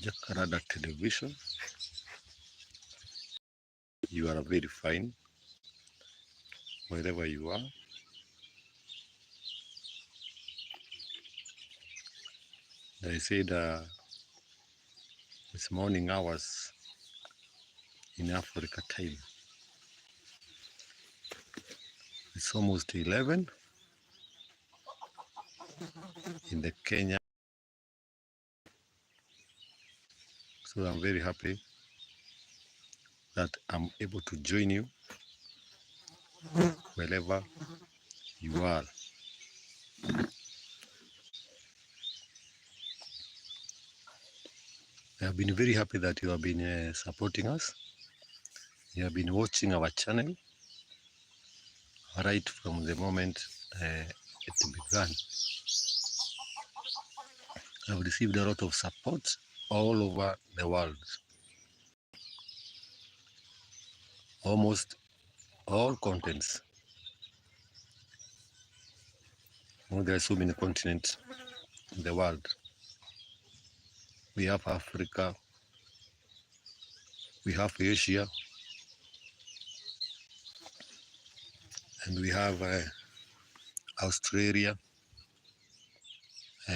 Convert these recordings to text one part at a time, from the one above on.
JACARANDA Television. You are very fine wherever you are. I said this morning hours in Africa time. It's almost 11 in the Kenya. So I'm very happy that I'm able to join you wherever you are. I have been very happy that you have been supporting us. You have been watching our channel right from the moment it began. I've received a lot of support all over the world. Almost all continents. There are so many continents in the world. We have Africa, we have Asia, and we have Australia,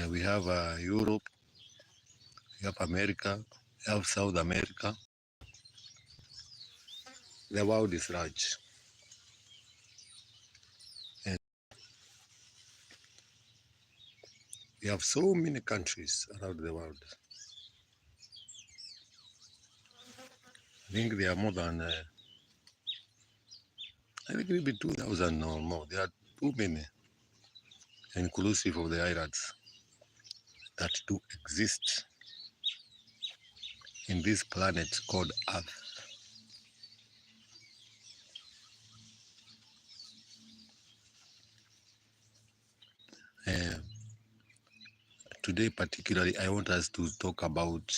we have Europe, we have America, we have South America. The world is large. And we have so many countries around the world. I think there are more than, I think maybe 2,000 or more. There are too many, inclusive of the islands, that do exist in this planet called Earth. Today particularly, I want us to talk about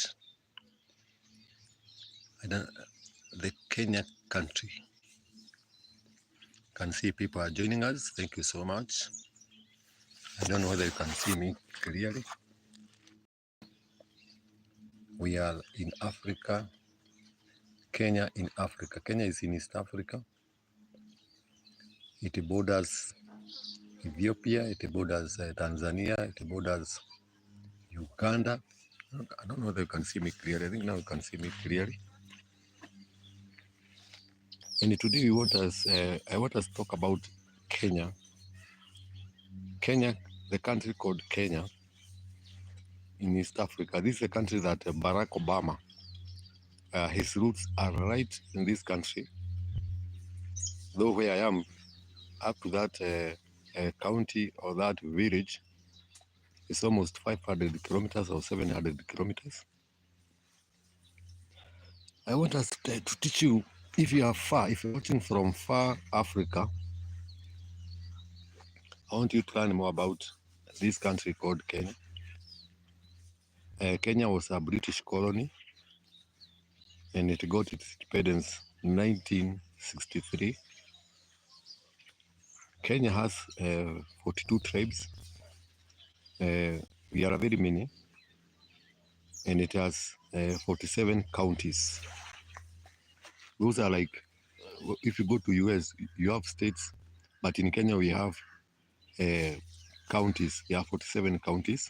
the Kenya country. Can see people are joining us. Thank you so much. I don't know whether you can see me clearly. We are in Africa. Kenya in Africa. Kenya is in East Africa. It borders Ethiopia. It borders Tanzania. It borders Uganda. I don't know whether you can see me clearly. I think now you can see me clearly. And today I want us to talk about Kenya. Kenya, the country called Kenya in East Africa. This is a country that Barack Obama, his roots are right in this country. Though where I am, up to that county or that village, it's almost 500 kilometers or 700 kilometers. I want us to teach you, if you are far, if you're watching from far Africa, I want you to learn more about this country called Kenya. Kenya was a British colony, and it got its independence in 1963. Kenya has 42 tribes. We are very many, and it has 47 counties. Those are like, if you go to US, you have states, but in Kenya we have counties. There are 47 counties.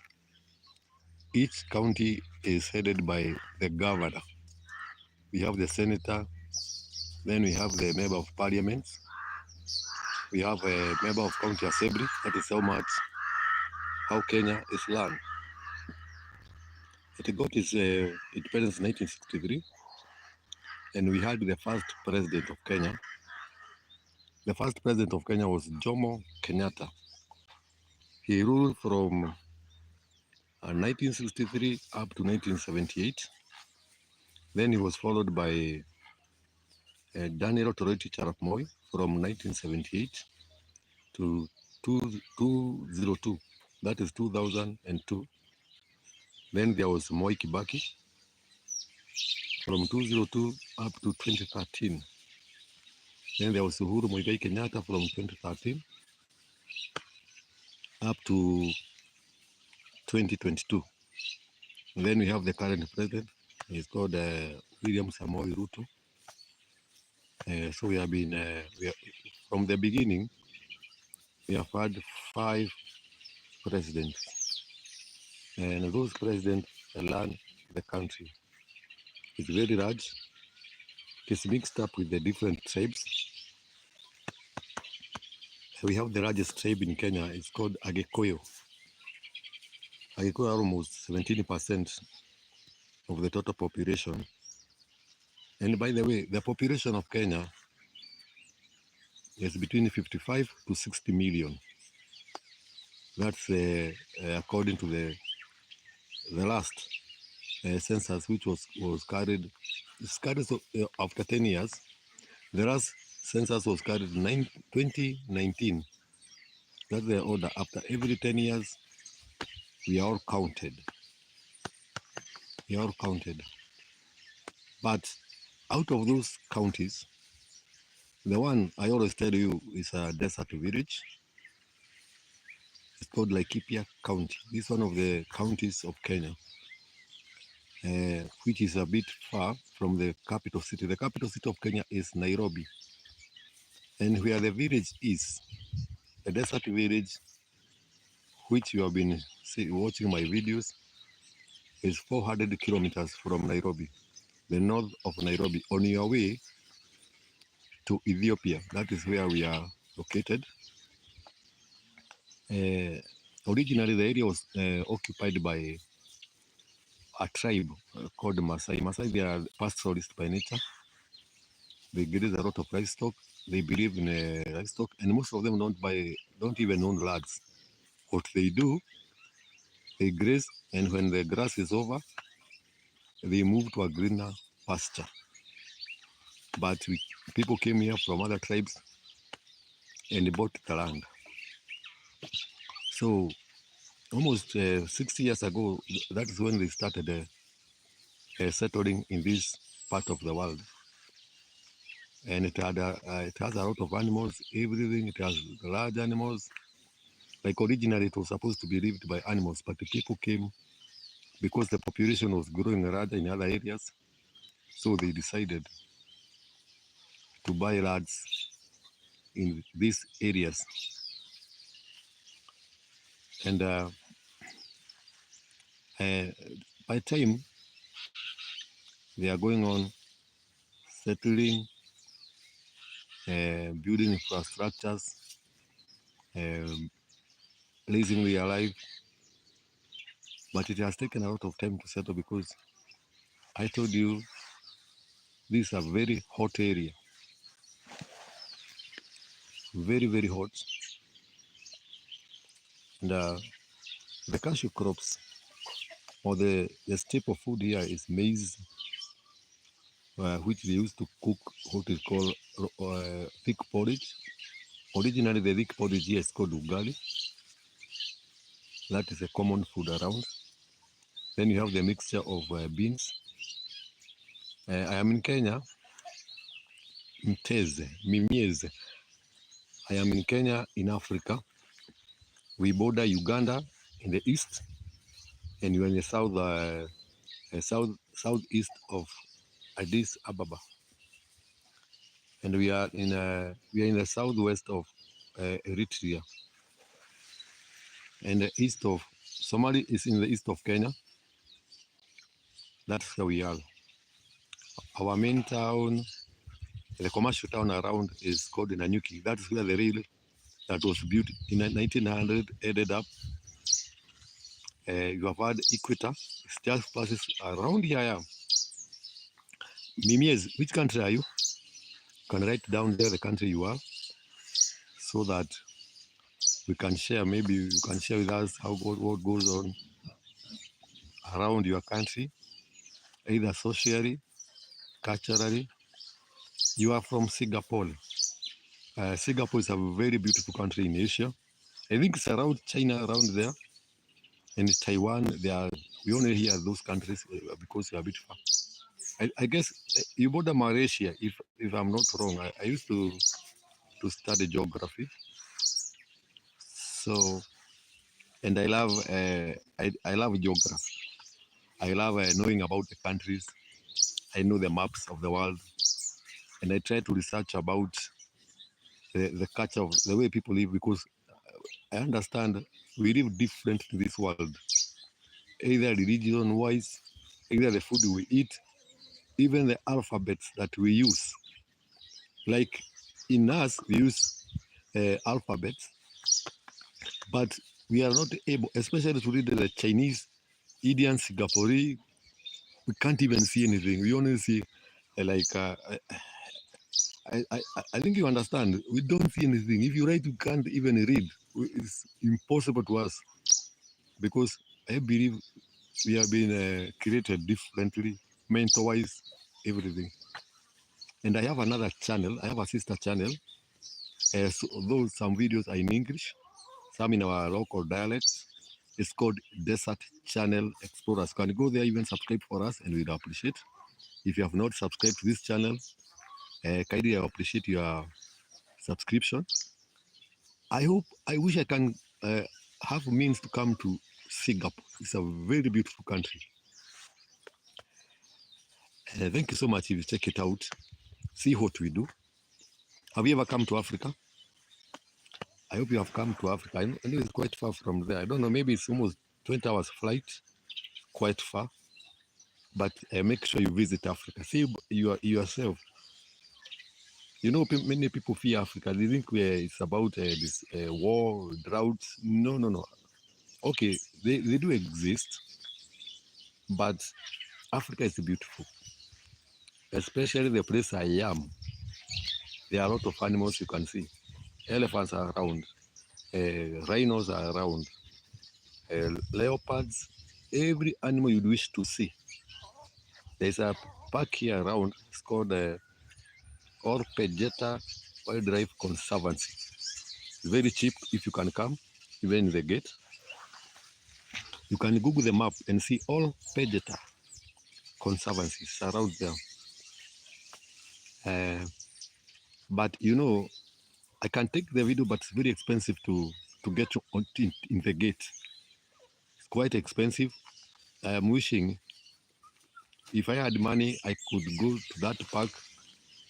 Each county is headed by the governor. We have the senator, then we have the member of parliament, we have a member of county assembly. That is how Kenya is run. It got its independence in 1963, and we had the first president of Kenya. The first president of Kenya was Jomo Kenyatta. He ruled from 1963 up to 1978. Then he was followed by Daniel Toroitich Arap Moi from 1978 to 2002. That is 2002. Then there was Moi Kibaki from 2002 up to 2013. Then there was Uhuru Muigai Kenyatta from 2013 up to 2022. Then we have the current president. He's called William Samoei Ruto. So we have been, from the beginning, we have had 5 presidents. And those presidents run the country. It's very large. It's mixed up with the different tribes. We have the largest tribe in Kenya. It's called Agikuyu. Agikuyu are almost 17% of the total population. And by the way, the population of Kenya is between 55 to 60 million. That's according to the last census, which was carried. It's carried after 10 years. The last census was carried in 2019. That's the order. After every 10 years, we are all counted. We are all counted. But out of those counties, the one I always tell you is a desert village. It's called Laikipia County. This is one of the counties of Kenya, which is a bit far from the capital city. The capital city of Kenya is Nairobi. And where the village is, the desert village, which you have been watching my videos, is 400 kilometers from Nairobi, the north of Nairobi, on your way to Ethiopia. That is where we are located. Originally, the area was occupied by a tribe called Maasai. Maasai, they are pastoralists by nature. They graze a lot of livestock. They believe in livestock, and most of them don't even own lands. What they do, they graze, and when the grass is over, they move to a greener pasture. But people came here from other tribes and bought the land. So almost 60 years ago, that is when they started settling in this part of the world. And it has a lot of animals, everything. It has large animals. Like originally, it was supposed to be lived by animals, but the people came because the population was growing larger in other areas. So they decided to buy lands in these areas. And by time they are going on settling, building infrastructures, raising their life. But it has taken a lot of time to settle because I told you this is a very hot area. Very, very hot. And the cashew crops, or the staple food here is maize, which they used to cook what is called thick porridge. Originally, the thick porridge here is called ugali. That is a common food around. Then you have the mixture of beans. I am in Kenya, Mimieze. I am in Kenya, in Africa. We border Uganda in the east, and we're in the southeast of Addis Ababa. And we are in the southwest of Eritrea, and the east of Somali is in the east of Kenya. That's where we are. Our main town, the commercial town around, is called Nanyuki. That's where the rail that was built in 1900 ended up. You have had Equator. It just passes around here. Mimiez, which country are you? You can write down there the country you are, so that we can share. Maybe you can share with us what goes on around your country, either socially, culturally. You are from Singapore. Singapore is a very beautiful country in Asia. I think it's around China, around there, and Taiwan. We only hear those countries because we are a bit far. I guess you border Malaysia, if I'm not wrong. I used to study geography, so, and I love geography. I love knowing about the countries. I know the maps of the world, and I try to research about the culture of the way people live, because I understand we live different in this world, either religion wise, either the food we eat, even the alphabets that we use. Like in us, we use alphabets, but we are not able, especially to read the Chinese, Indian, Singaporean. We can't even see anything. We only see I think you understand. We don't see anything. If you write, you can't even read. It's impossible to us, because I believe we have been created differently, mental-wise, everything. And I have another channel. I have a sister channel. So though some videos are in English, some in our local dialect. It's called Desert Channel Explorers. Can you go there, even subscribe for us, and we'd appreciate. If you have not subscribed to this channel, kindly I appreciate your subscription. I wish I can have means to come to Singapore. It's a very beautiful country. Thank you so much. If you check it out, see what we do. Have you ever come to Africa? I hope you have come to Africa. I know it's quite far from there. I don't know, maybe it's almost 20 hours flight, quite far. But make sure you visit Africa. See yourself. You know, many people fear Africa. They think it's about this war, droughts. No, no, no. Okay, they do exist, but Africa is beautiful, especially the place I am. There are a lot of animals you can see. Elephants are around, rhinos are around, leopards, every animal you'd wish to see. There's a park here around. It's called Orpejeta Wildlife Conservancy. It's very cheap if you can come, even in the gate. You can Google the map and see all Pejeta conservancies around there. But you know, I can take the video, but it's very expensive to get you in the gate. It's quite expensive. I am wishing if I had money, I could go to that park,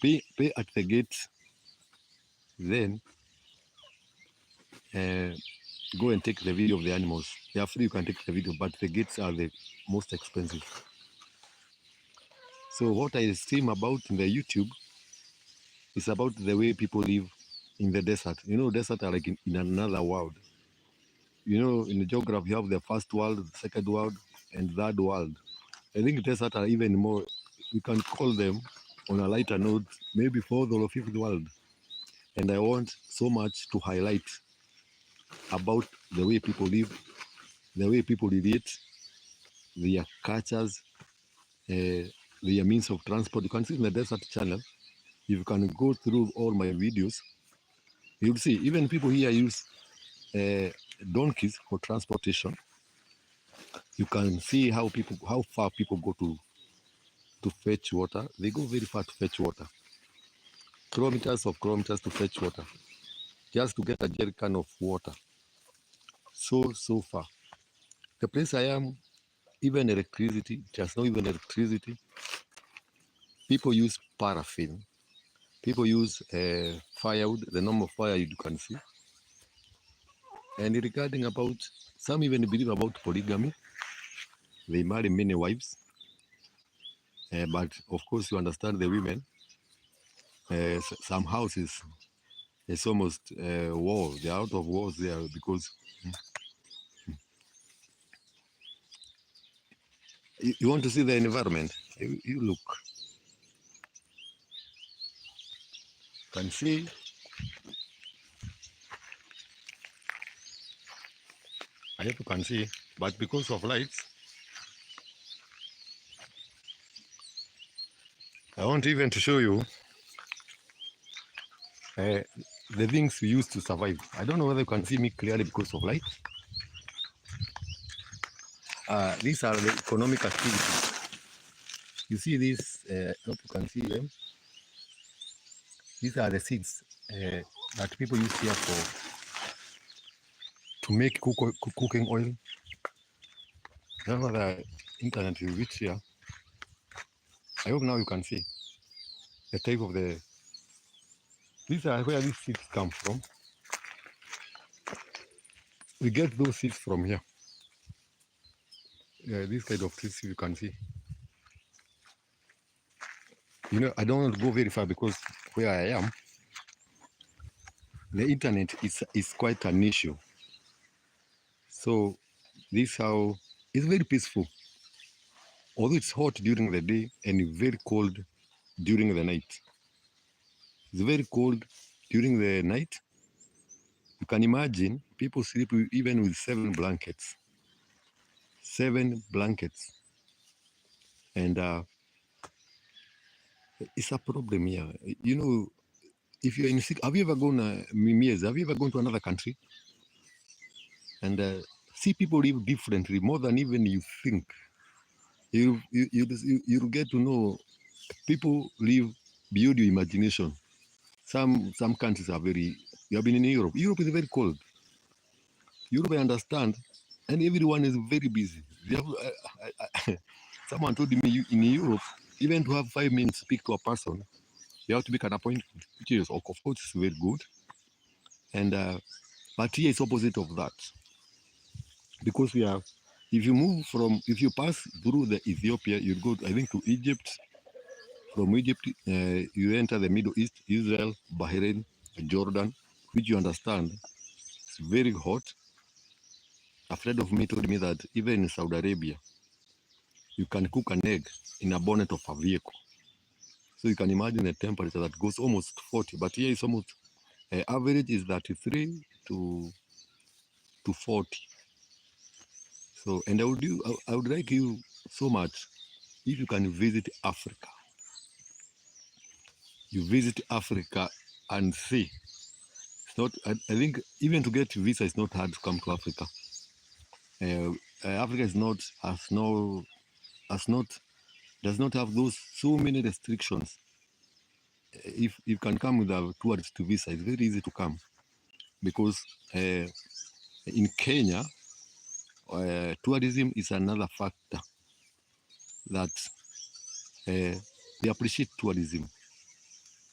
pay at the gate, then go and take the video of the animals. They are free, you can take the video, but the gates are the most expensive. So what I stream about in the YouTube is about the way people live in the desert. You know, desert are like in another world. You know, in the geography, you have the first world, the second world, and third world. I think desert are even more, we can call them on a lighter note, maybe fourth or fifth world. And I want so much to highlight about the way people live, the way people relate, their cultures, their means of transport. You can see in the desert channel, if you can go through all my videos, you'll see even people here use donkeys for transportation. You can see how far people go to fetch water. They go very far to fetch water. Kilometers of kilometers to fetch water, just to get a jerrycan of water. So far. The place I am, even electricity, there's not even electricity. People use paraffin. People use firewood, the normal fire you can see. And regarding about, some even believe about polygamy. They marry many wives. But of course, you understand the women. Some houses, it's almost war. They're out of wars there because you want to see the environment. You look. You can see. I hope you can see. But because of lights, I want even to show you the things we use to survive. I don't know whether you can see me clearly because of light. These are the economic activities. You see this, I hope you can see them. These are the seeds that people use here to make cooking oil. internet will reach here. I hope now you can see the type of the. These are where these seeds come from. We get those seeds from here. This kind of trees you can see. You know, I don't want to go very far because where I am, the internet is quite an issue. So this how it's very peaceful. Although it's hot during the day and very cold during the night. It's very cold during the night. You can imagine people sleep even with 7 blankets. 7 blankets. And it's a problem here. You know, if you're in sick, have you ever gone, Mimiez, have you ever gone to another country? And see people live differently, more than even you think. You get to know people live beyond your imagination. Some countries are very. You have been in Europe. Europe is very cold. Europe, I understand, and everyone is very busy. Someone told me in Europe, even to have 5 minutes to speak to a person, you have to make an appointment, which is, of course, is very good. And but here it's opposite of that, because we are. If you pass through the Ethiopia, you go, I think, to Egypt. From Egypt, you enter the Middle East, Israel, Bahrain, Jordan, which you understand, it's very hot. A friend of me told me that even in Saudi Arabia, you can cook an egg in a bonnet of a vehicle. So you can imagine the temperature that goes almost 40, but here it's almost, average is 33 to 40. So, and I would like you so much if you can visit Africa. You visit Africa and see. It's not. I think even to get visa is not hard to come to Africa. Africa does not have those so many restrictions. If you can come with a tourist visa, it's very easy to come, because in Kenya, tourism is another factor that they appreciate tourism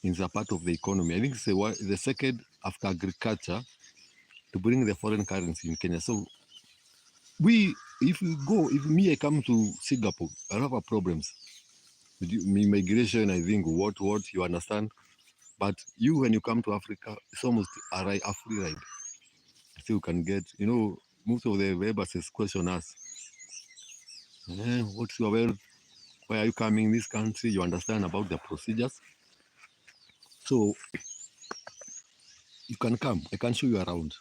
in the part of the economy. I think it's the second after agriculture to bring the foreign currency in Kenya. So if I come to Singapore, I have problems with immigration. I think what you understand, but when you come to Africa, it's almost a free ride. So you can get, most of the embassies question us, what's your wealth? Why are you coming in this country? You understand about the procedures. So you can come. I can show you around.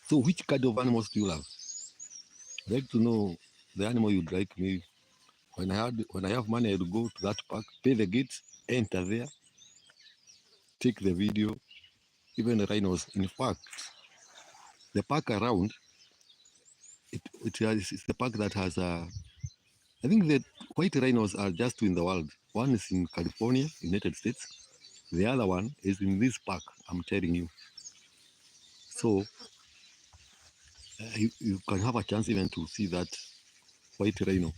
So which kind of animals do you love? I'd like to know the animal you'd like me. When I have money, I'll go to that park, pay the gate, enter there, take the video, even the rhinos. In fact, the park around, it's the park that has I think the white rhinos are just two in the world. One is in California, United States. The other one is in this park, I'm telling you. So you can have a chance even to see that white rhino.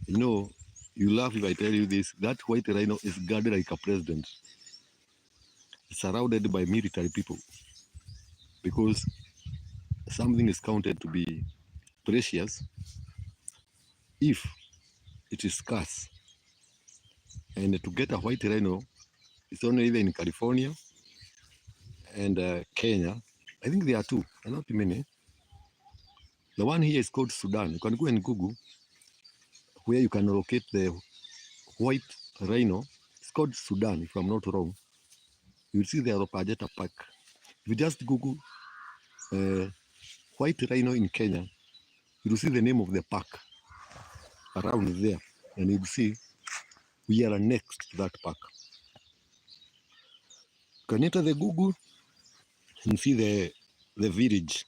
You laugh if I tell you this. That white rhino is guarded like a president. It's surrounded by military people, because something is counted to be precious if it is scarce. And to get a white rhino, it's only either in California and Kenya. I think there are two, not many. The one here is called Sudan. You can go and Google where you can locate the white rhino. It's called Sudan, if I'm not wrong. You'll see the Ropajeta Park. If you just Google white rhino in Kenya, you'll see the name of the park around there, and you'll see we are next to that park. You can enter the Google and see the village,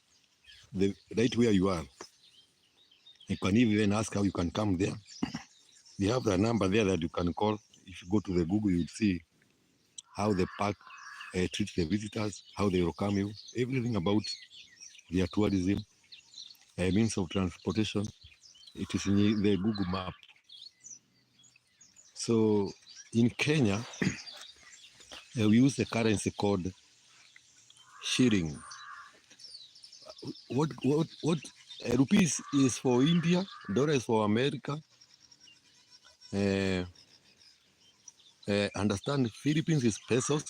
right where you are. You can even ask how you can come there. They have the number there that you can call. If you go to the Google, you'll see how the park treats the visitors, how they welcome you, everything about their tourism, means of transportation. It is in the Google map. So in Kenya, we use a currency called shilling. What rupees is for India, dollar is for America. Uh, understand Philippines is pesos.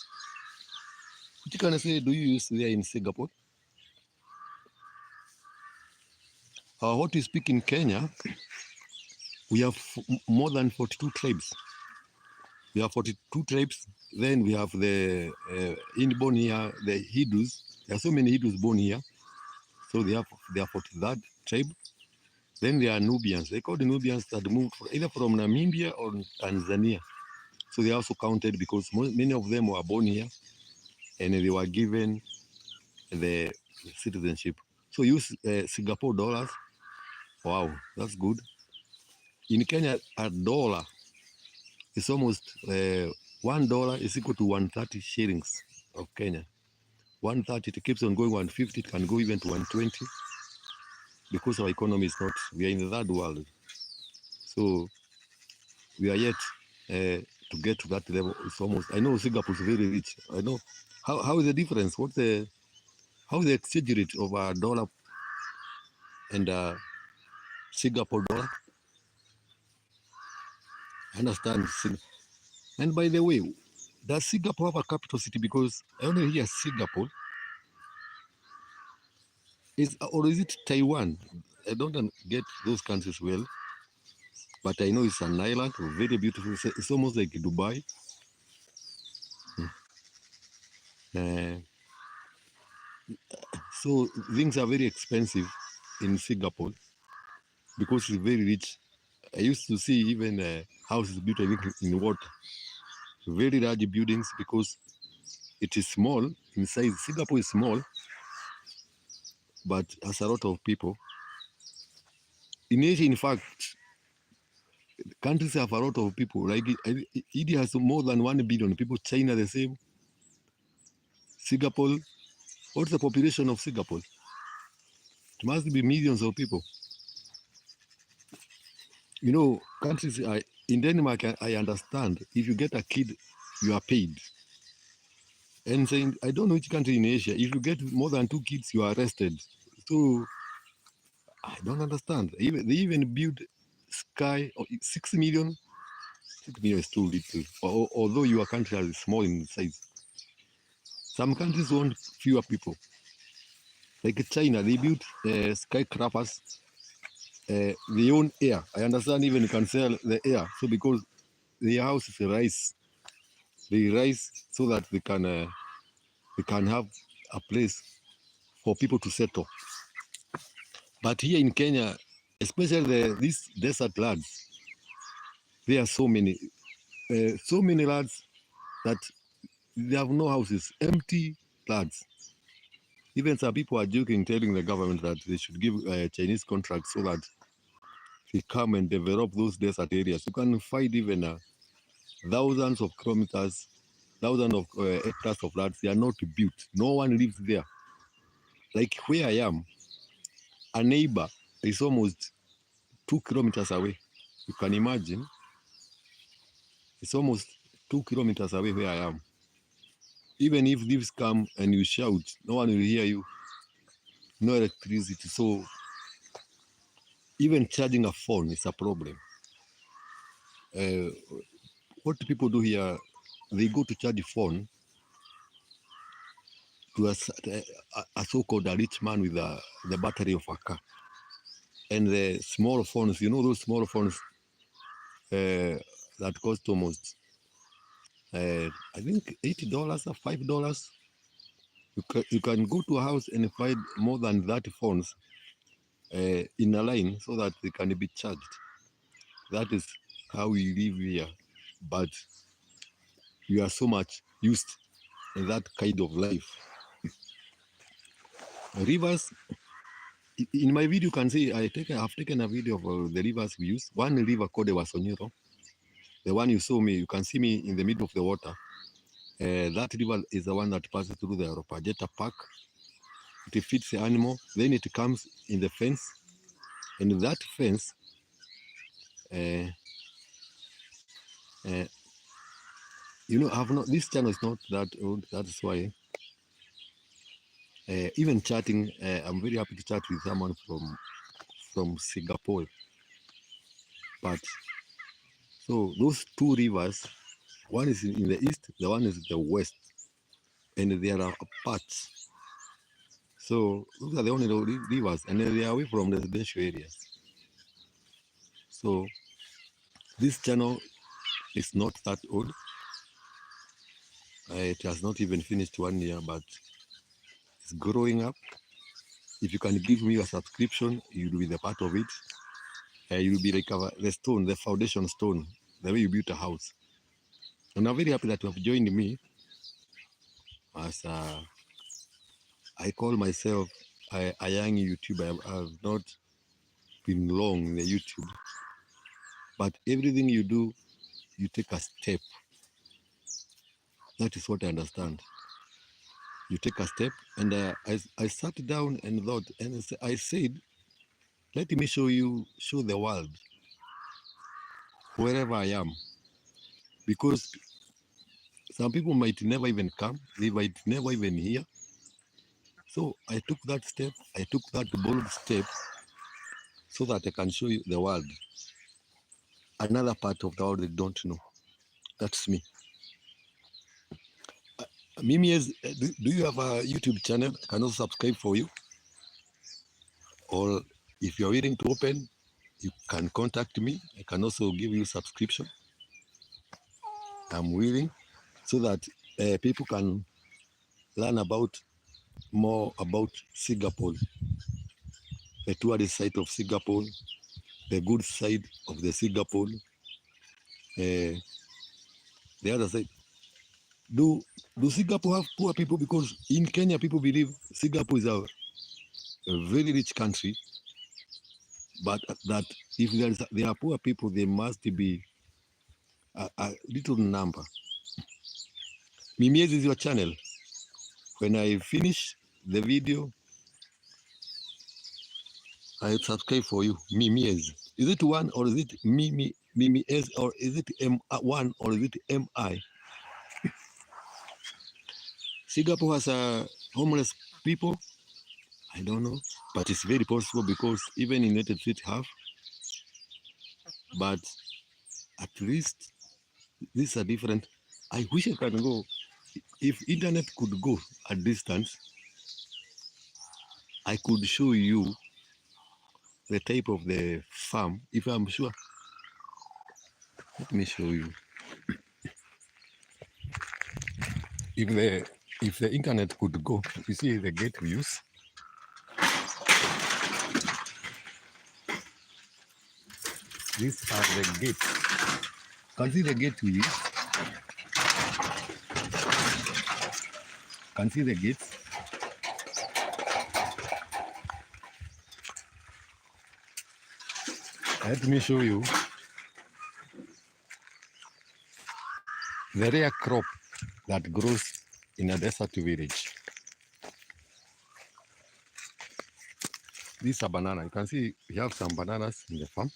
Which currency do you use there in Singapore? What we speak in Kenya, we have more than 42 tribes. We have 42 tribes. Then we have the inborn here, the Hindus. There are so many Hindus born here. So they are 43rd tribe. Then there are Nubians. They call the Nubians that moved either from Namibia or Tanzania. So they are also counted because many of them were born here and they were given the citizenship. So use Singapore dollars. Wow, that's good. In Kenya, a dollar is almost $1 is equal to 130 shillings of Kenya. 130, it keeps on going 150, it can go even to 120 because our economy is not, we are in the third world. So we are yet to get to that level. It's almost, I know Singapore is very rich. I know. How is the difference? How is the exchange rate of a dollar and Singapore dollar? I understand. And by the way, does Singapore have a capital city? Because I only hear Singapore. Or is it Taiwan? I don't get those countries well, but I know it's an island, very beautiful. It's almost like Dubai. Uh, so things are very expensive in Singapore because it's very rich. I used to see even houses built, I think, in water. Very large buildings because it is small in size. Singapore is small, but has a lot of people. In Asia, in fact, countries have a lot of people. Like India has more than 1 billion people. China the same. Singapore, what's the population of Singapore? It must be millions of people. You know, countries in Denmark, I understand. If you get a kid, you are paid. And saying, I don't know which country in Asia, if you get more than 2 kids, you are arrested. So I don't understand. They even build sky 6 million. 6 million is too little. Although your country is small in size. Some countries want fewer people. Like China, they built skyscrapers. They own air. I understand even you can sell the air. So because their houses rise, they rise so that they can have a place for people to settle. But here in Kenya, especially these desert lands, there are so many lands that they have no houses, empty lands. Even some people are joking, telling the government that they should give Chinese contracts so that they come and develop those desert areas. You can find even thousands of kilometers, thousands of hectares of lands. They are not built. No one lives there. Like where I am, a neighbor is almost 2 kilometers away. You can imagine. It's almost 2 kilometers away where I am. Even if thieves come and you shout, no one will hear you. No electricity. So even charging a phone is a problem. What people do here, they go to charge a phone to a so-called a rich man with the battery of a car. And the small phones, you know those small phones that cost almost, I think $8 or $5. You can go to a house and find more than 30 phones in a line so that they can be charged. That is how we live here. But you are so much used to that kind of life. Rivers, in my video, you can see I've taken a video of the rivers we use. One river called the Wasonyiro. The one you saw me, you can see me in the middle of the water. That river is the one that passes through the Ropajeta Park. It feeds the animal, then it comes in the fence, and that fence Uh, uh, I've not. This channel is not that old. That's why. Even chatting, I'm very happy to chat with someone from Singapore. But so those two rivers, one is in the east, the one is the west, and they are apart. So those are the only rivers, and they are away from residential areas. So this channel is not that old. It has not even finished 1 year, but it's growing up. If you can give me a subscription, you'll be the part of it. You'll be like the stone, the foundation stone, the way you build a house. And I'm very happy that you have joined me as I call myself a young YouTuber. I've not been long in the YouTube, but everything you do, you take a step. That is what I understand. You take a step, and I sat down and thought, and I said, let me show the world, wherever I am, because some people might never even come, they might never even hear. So I took that step, I took that bold step, so that I can show you the world, another part of the world they don't know. That's me. Mimi, do you have a YouTube channel? I can also subscribe for you. Or if you're willing to open, you can contact me. I can also give you subscription. I'm willing, so that people can learn more about Singapore, the tourist side of Singapore, the good side of the Singapore, the other side. Do Singapore have poor people? Because in Kenya, people believe Singapore is a very rich country, but that if there are poor people, there must be a little number. Mimiez is your channel. When I finish the video, I subscribe for you. Mimiez. Is it one or is it Mimiez, or is it M1 or is it MI? Singapore has homeless people. I don't know, but it's very possible, because even in United States have. But at least these are different. I wish I can go. If internet could go a distance, I could show you the type of the farm. If I'm sure, let me show you. If the internet could go, you see the gate we use. These are the gates. Can see the gate we use. Can see the gates. Let me show you the rare crop that grows in a desert village. These are banana. You can see we have some bananas in the farm.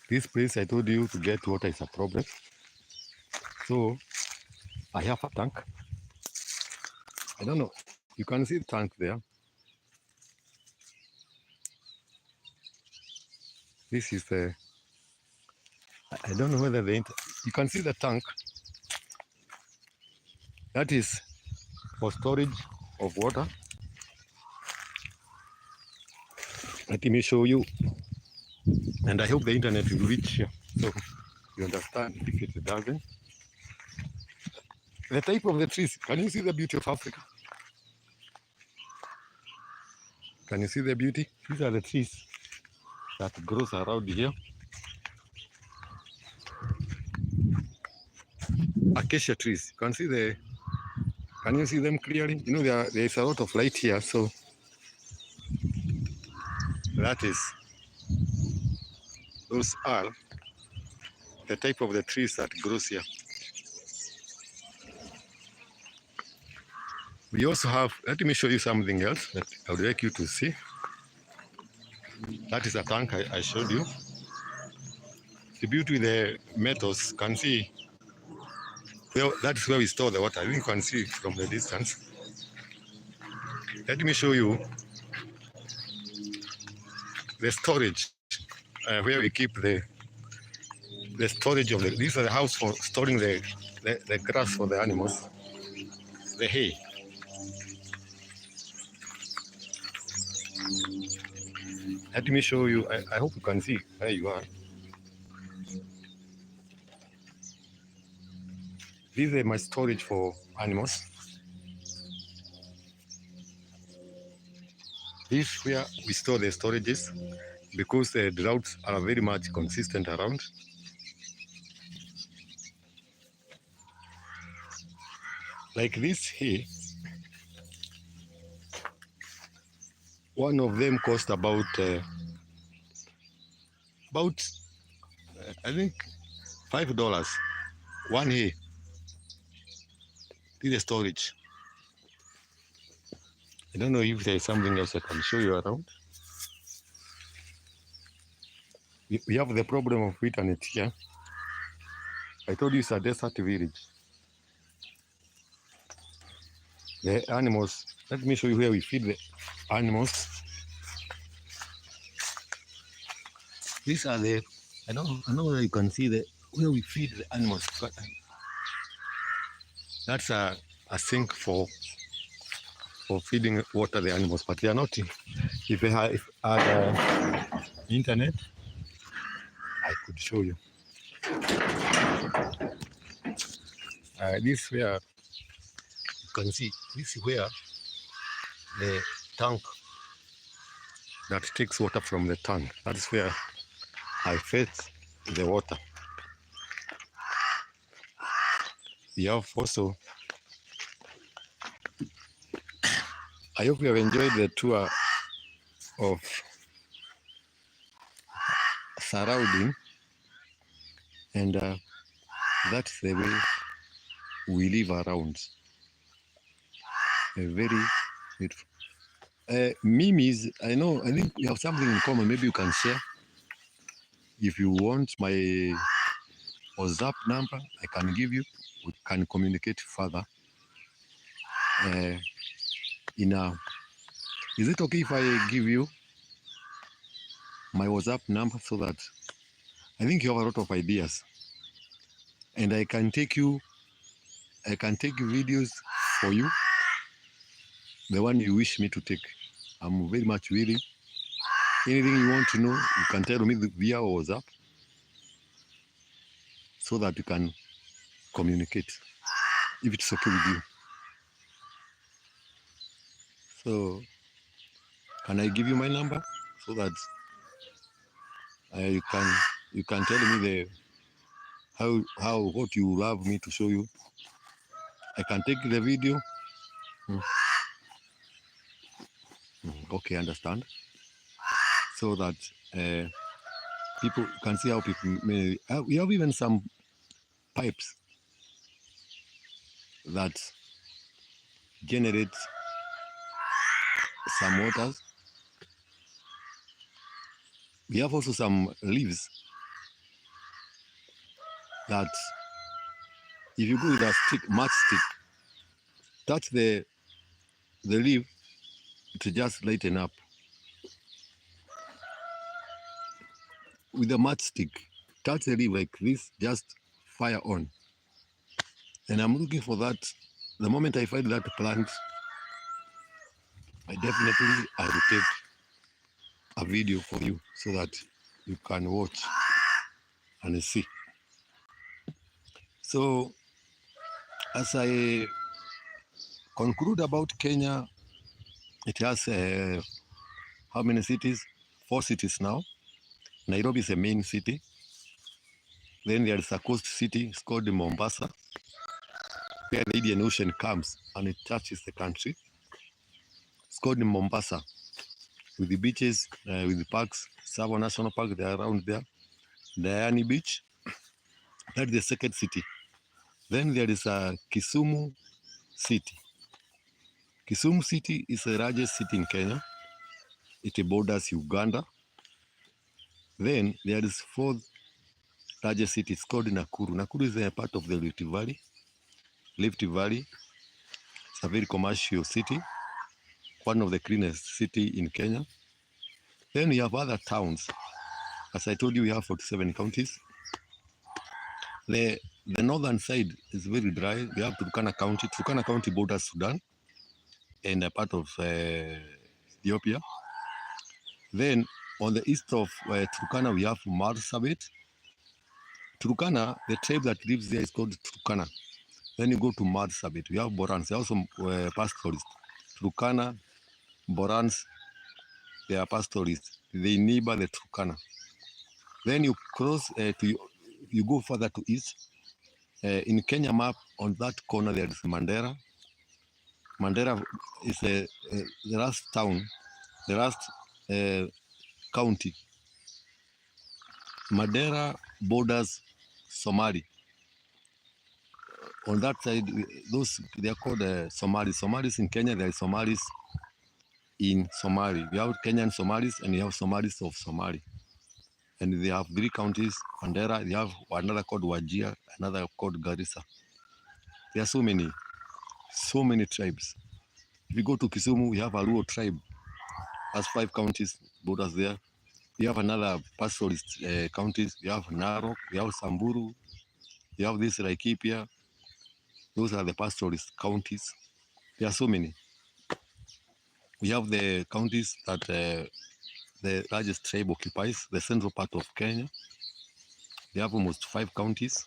This place, I told you, to get water is a problem. So I have a tank. I don't know. You can see the tank there. This is the, I don't know whether you can see the tank. That is for storage of water. Let me show you. And I hope the internet will reach here, so you understand. If it doesn't, the type of the trees. Can you see the beauty of Africa? Can you see the beauty? These are the trees that grows around here. Acacia trees. Can you see them clearly? You know, there is a lot of light here, so those are the type of the trees that grows here. We also have, let me show you something else that I would like you to see. That is a tank I showed you. distribute with the metals. Can see, well, that's where we store the water. You can see from the distance. Let me show you the storage, where we keep the storage of the. This is the house for storing the grass for the animals, the hay. Let me show you. I hope you can see. There you are. This is my storage for animals. This is where we store the storages because the droughts are very much consistent around. Like this here, one of them cost about I think $5. One here. This is storage. I don't know if there's something else I can show you around. We have the problem of internet here. I told you it's a desert village. The animals, let me show you where we feed the animals. These are the, I know where you can see where we feed the animals. That's a sink for feeding water the animals, but they are not. If I had internet, I could show you. This is where you can see. This is where the tank that takes water from the tank. That is where I fetch the water. We have also. I hope you have enjoyed the tour of surrounding, and that's the way we live around. A very beautiful. Mimis, I think we have something in common. Maybe you can share. If you want my WhatsApp number, I can give you. We can communicate further. Is it okay if I give you my WhatsApp number so that I think you have a lot of ideas, and I can take videos for you, the one you wish me to take. I'm very much willing. Anything you want to know, you can tell me via WhatsApp so that you can communicate, if it's okay with you. So, can I give you my number so that you can tell me what you love me to show you? I can take the video. Okay, understand. So that people can see how people may. We have even some pipes that generate some waters. We have also some leaves that if you go with a match stick, touch the leaf, it just lighten up. With a matchstick, touch the leaf like this, just fire on. And I'm looking for that. The moment I find that plant, I will take a video for you so that you can watch and see. So, as I conclude about Kenya, it has how many cities? 4 cities now. Nairobi is the main city. Then there is a coast city, it's called Mombasa, where the Indian Ocean comes and it touches the country. It's called Mombasa, with the beaches, with the parks. Savo National Park, they are around there. Diani Beach, that's the second city. Then there is Kisumu City. Kisumu City is the largest city in Kenya. It borders Uganda. Then there is fourth largest city is called Nakuru. Nakuru is a part of the Rift Valley. Rift Valley. It's a very commercial city, one of the cleanest city in Kenya. Then we have other towns. As I told you, we have 47 counties. The northern side is very dry. We have Turkana County. Turkana County borders Sudan and a part of Ethiopia. Then on the east of Turkana, we have Marsabit. Turkana, the tribe that lives there is called Turkana. Then you go to Marsabit. We have Borans. They are also pastoralists. Turkana, Borans, they are pastoralists. They neighbor the Turkana. Then you cross you go further to east. In Kenya map, on that corner there is Mandera. Mandera is the last town, the last county. Mandera borders Somali. On that side, those they are called Somalis. Somalis in Kenya, there are Somalis in Somali. We have Kenyan Somalis and we have Somalis of Somali. And they have 3 counties. Mandera, they have another called Wajir, another called Garissa. There are so many tribes. If you go to Kisumu, we have a Luo tribe. Has 5 counties, borders there. We have another pastoralist counties. We have Narok, we have Samburu, we have this Laikipia. Those are the pastoralist counties. There are so many. We have the counties that the largest tribe occupies, the central part of Kenya. They have almost 5 counties.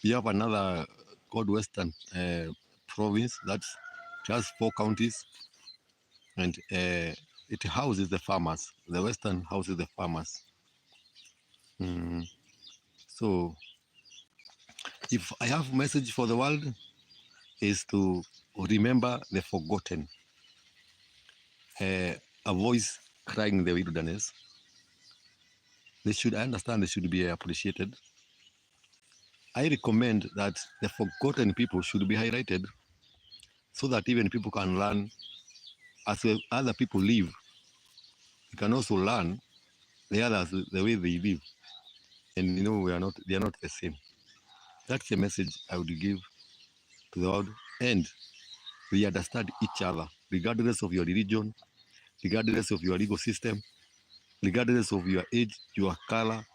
We have another called Western province that has 4 counties, and it houses the farmers. The Western houses the farmers. So, if I have a message for the world, is to remember the forgotten. A voice crying in the wilderness. They should understand. They should be appreciated. I recommend that the forgotten people should be highlighted, so that even people can learn as well, other people live. You can also learn the others the way they live, and you know they are not the same. That's the message I would give to the world, and we understand each other, regardless of your religion, regardless of your legal system, regardless of your age, your color.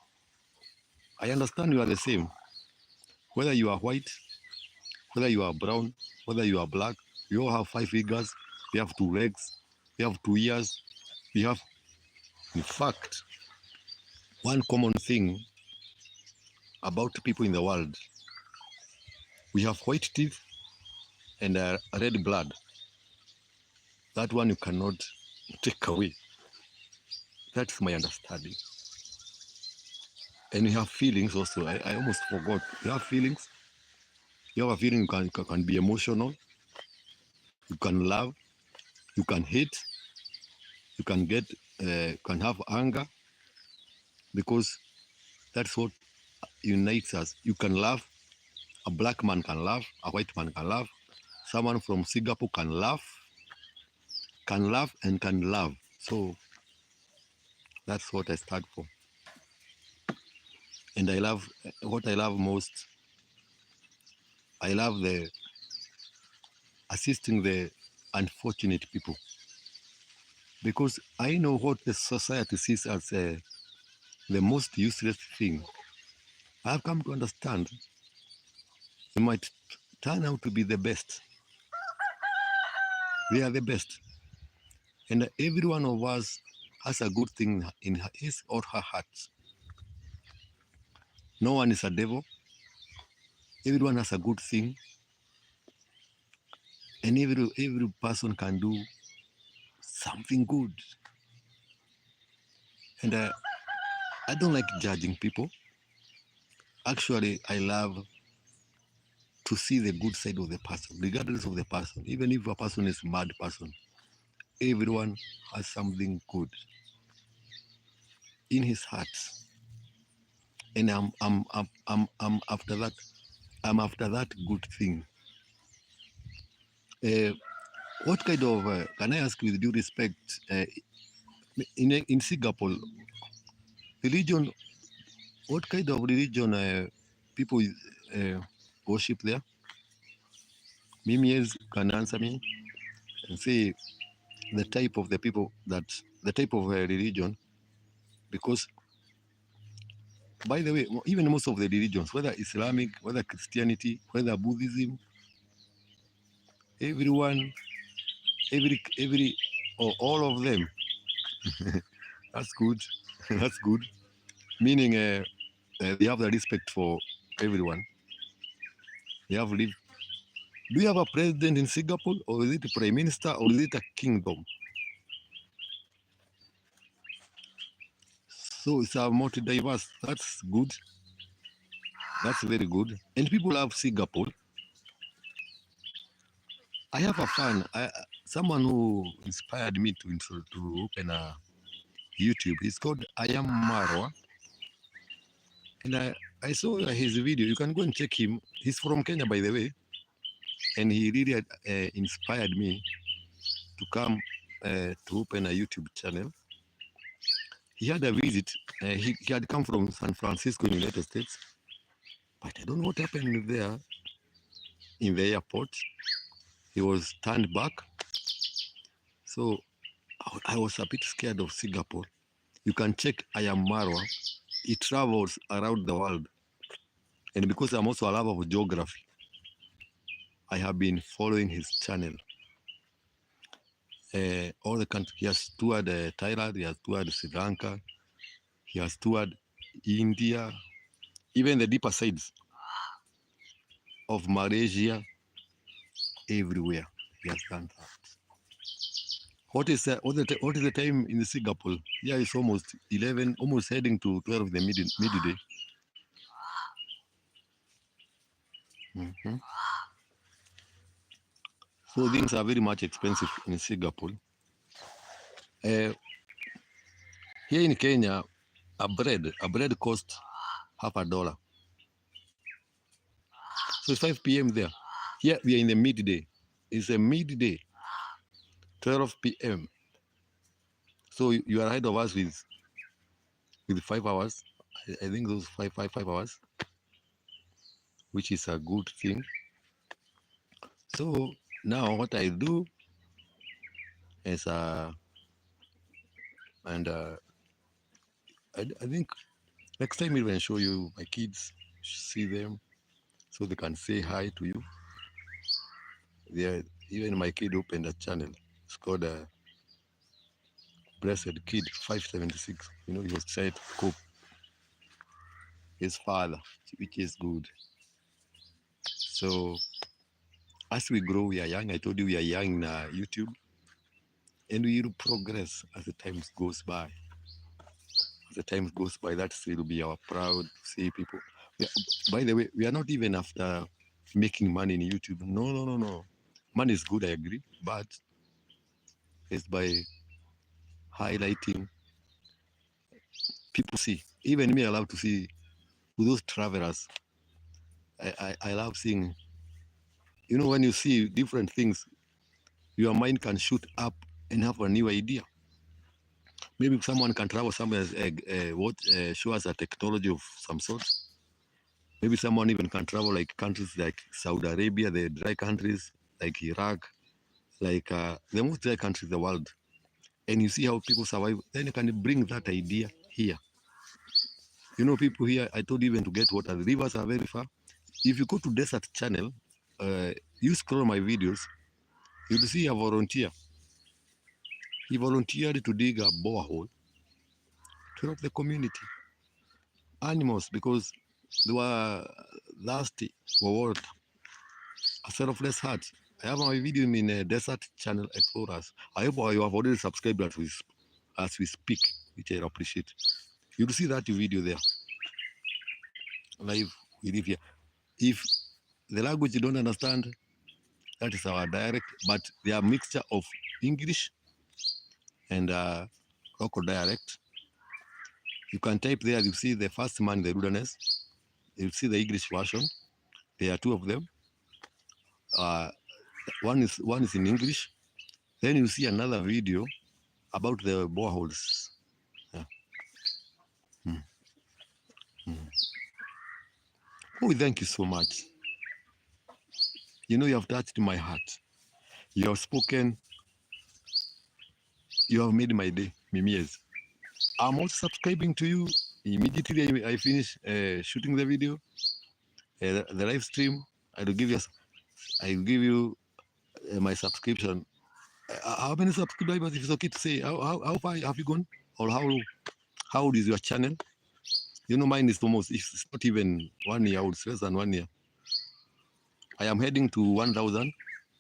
I understand you are the same. Whether you are white, whether you are brown, whether you are black, we all have 5 fingers, we have 2 legs, we have 2 ears, we have, in fact, one common thing about people in the world. We have white teeth and red blood. That one you cannot take away. That's my understanding. And we have feelings also. I almost forgot. You have feelings. You have a feeling you can be emotional. You can love. You can hate. You can can have anger. Because that's what unites us. You can laugh. A black man can laugh. A white man can laugh. Someone from Singapore can laugh and can love. So that's what I stand for. And I love, what I love most, I love the assisting the unfortunate people. Because I know what the society sees as the most useless thing. I've come to understand they might turn out to be the best. They are the best. And every one of us has a good thing in his or her heart. No one is a devil. Everyone has a good thing. And every person can do something good. And I don't like judging people. Actually, I love to see the good side of the person, regardless of the person. Even if a person is a bad person, everyone has something good in his heart. And I'm after that. I'm after that good thing. What kind of, can I ask with due respect, in Singapore, religion what kind of religion people worship there? Mimias can answer me and say the type of the people that the type of religion, because by the way, even most of the religions, whether Islamic, whether Christianity, whether Buddhism, everyone, every or all of them, that's good. That's good. Meaning they have the respect for everyone. They have lived. Do you have a president in Singapore, or is it a prime minister, or is it a kingdom? So it's a multi-diverse. That's good. That's very good. And people love Singapore. I have a fan. Someone who inspired me to open a YouTube. It's called I Am Marwa. And I saw his video. You can go and check him. He's from Kenya, by the way. And he really inspired me to come to open a YouTube channel. He had a visit. He had come from San Francisco in the United States. But I don't know what happened there in the airport. He was turned back. So I was a bit scared of Singapore. You can check I Am Marwa. He travels around the world. And because I'm also a lover of geography, I have been following his channel. All the countries. He has toured Thailand, he has toured Sri Lanka, he has toured India, even the deeper sides of Malaysia, everywhere he has done that. What is the time in Singapore? Yeah, it's almost 11, almost heading to 12 the midday. Mm-hmm. So things are very much expensive in Singapore. Here in Kenya, a bread costs $50. So it's 5 p.m. there. Here we are in the midday. It's a midday, 12 p.m. So you are ahead of us with 5 hours. I think those five hours, which is a good thing. So now what I do is I think next time I will show you my kids, see them, so they can say hi to you. Even my kid opened a channel. It's called Blessed Kid 576. You know, he was trying to cope his father, which is good. So as we grow, we are young. I told you we are young in YouTube, and we will progress as the time goes by. As the time goes by, that will be our proud to see people. By the way, we are not even after making money in YouTube. No. Money is good, I agree, but it's by highlighting people see. Even me, I love to see those travelers. I love seeing, you know, when you see different things, your mind can shoot up and have a new idea. Maybe someone can travel somewhere, show us a technology of some sort. Maybe someone even can travel like countries like Saudi Arabia, the dry countries like Iraq, like the most dry countries in the world. And you see how people survive. Then you can bring that idea here. You know, people here, I told you even to get water. The rivers are very far. If you go to Desert Channel, you scroll my videos, you'll see a volunteer. He volunteered to dig a borehole to help the community. Animals, because they were thirsty for water. A selfless heart. I have my video in Desert Channel Explorers. I hope you have already subscribed as we speak, which I appreciate. You'll see that video there. Live, we live here. If the language you don't understand, that is our dialect, but they are a mixture of English and local dialect. You can type there, you see the first man in the wilderness. You'll see the English version. There are two of them. One is in English. Then you see another video about the boreholes. Yeah. Oh, thank you so much. You know, you have touched my heart. You have spoken. You have made my day, Mimiez. I'm also subscribing to you immediately. I finish shooting the video, the live stream. I'll give you my subscription. How many subscribers? If it's okay to say, how far have you gone, or how old is your channel? You know, mine is almost. It's not even 1 year old. It's less than 1 year. I am heading to 1,000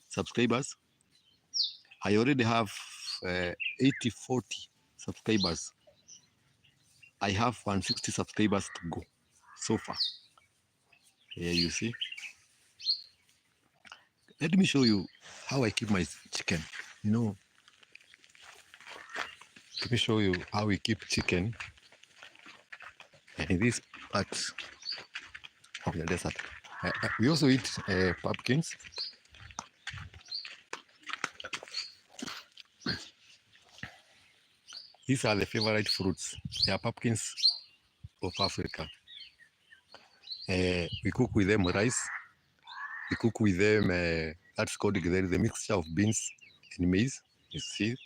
subscribers. I already have 40 subscribers. I have 160 subscribers to go so far. Here you see. Let me show you how I keep my chicken. You know, let me show you how we keep chicken in this part of the desert. We also eat pumpkins. These are the favorite fruits. They are pumpkins of Africa. We cook with them rice. We cook with them, that's called the mixture of beans and maize. You see,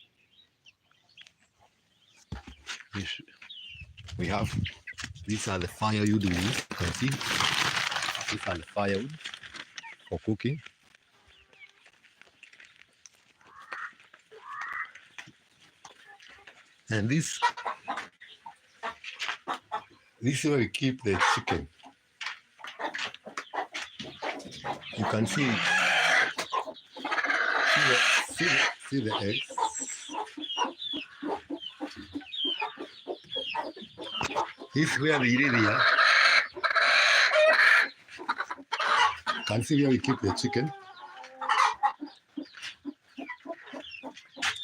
we have, these are the firewood we use. You can see, these are the firewood for cooking. And this is where we keep the chicken. You can see the eggs. This is where the area. You can see where we keep the chicken.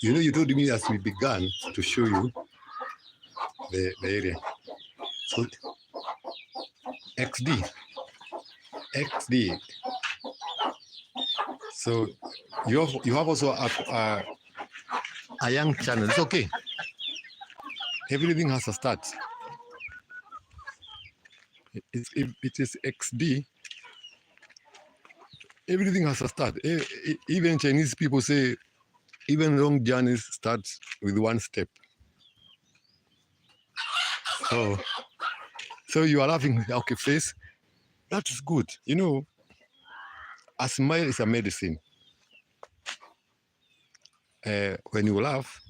You know, you told me as we began to show you the area. So XD. So you have also a young channel. It's okay. Everything has a start. It is XD. Everything has a start. Even Chinese people say, even long journeys start with one step. So you are laughing, okay, face. That is good. You know, a smile is a medicine. When you laugh,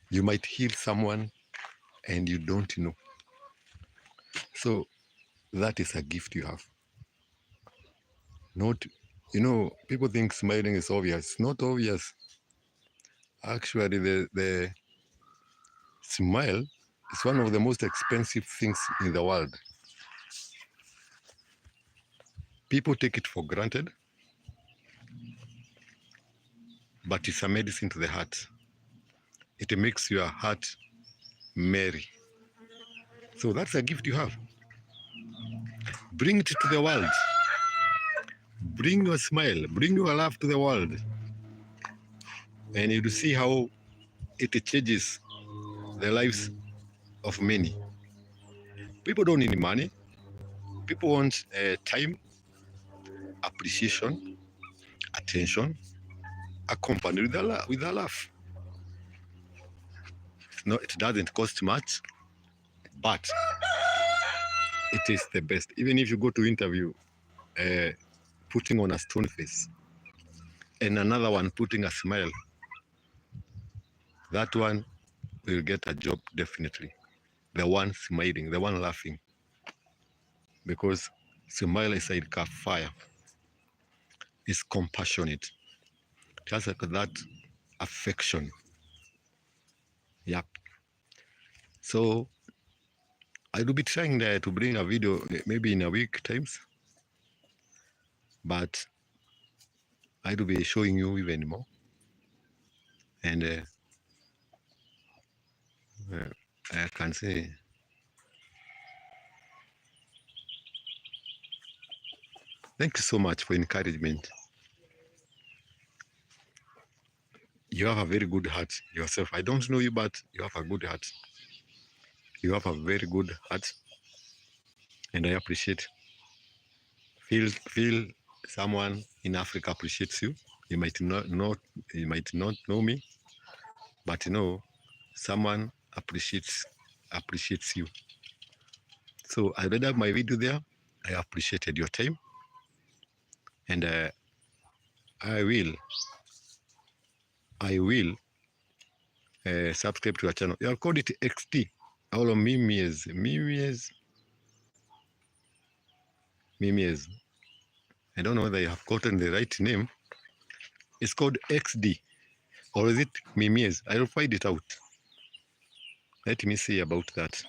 you might heal someone and you don't know. So that is a gift you have. Not, you know, people think smiling is obvious. It's not obvious. Actually, the smile is one of the most expensive things in the world. People take it for granted, but it's a medicine to the heart. It makes your heart merry. So that's a gift you have. Bring it to the world. Bring your smile, bring your laugh to the world. And you'll see how it changes the lives of many. People don't need money. People want time, appreciation, attention, accompanied with a laugh. No, it doesn't cost much, but it is the best. Even if you go to interview, putting on a stone face, and another one putting a smile, that one will get a job definitely. The one smiling, the one laughing, because smile is like a fire. It's compassionate. Just like that affection. Yep. So I will be trying to bring a video maybe in a week times, but I will be showing you even more. And I can say, thank you so much for encouragement. You have a very good heart yourself. I don't know you, but you have a good heart. You have a very good heart. and I appreciate. Feel someone in Africa appreciates you. You might not know me, but someone appreciates you. So I read up my video there. I appreciated your time, and I will subscribe to your channel. You have called it XT. All of memes. I don't know whether you have gotten the right name. It's called XD, or is it memes? I will find it out. Let me see about that.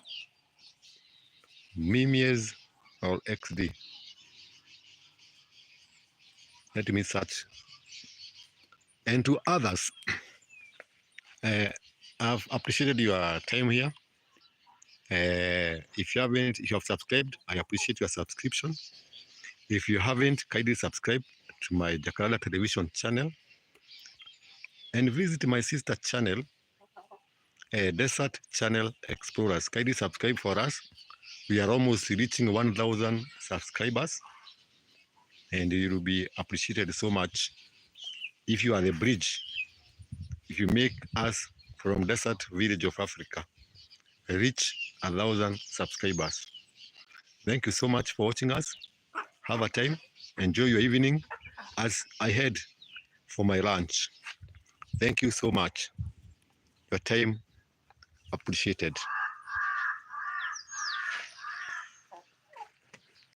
Memes or XD. Let me search. And to others, I've appreciated your time here. If you have subscribed, I appreciate your subscription. If you haven't, kindly subscribe to my Jacaranda Television channel and visit my sister channel, Desert Channel Explorers. Kindly subscribe for us. We are almost reaching 1,000 subscribers, and you will be appreciated so much if you are the bridge. If you make us from Desert Village of Africa reach 1,000 subscribers. Thank you so much for watching us. Have a time. Enjoy your evening as I head for my lunch. Thank you so much. Your time appreciated.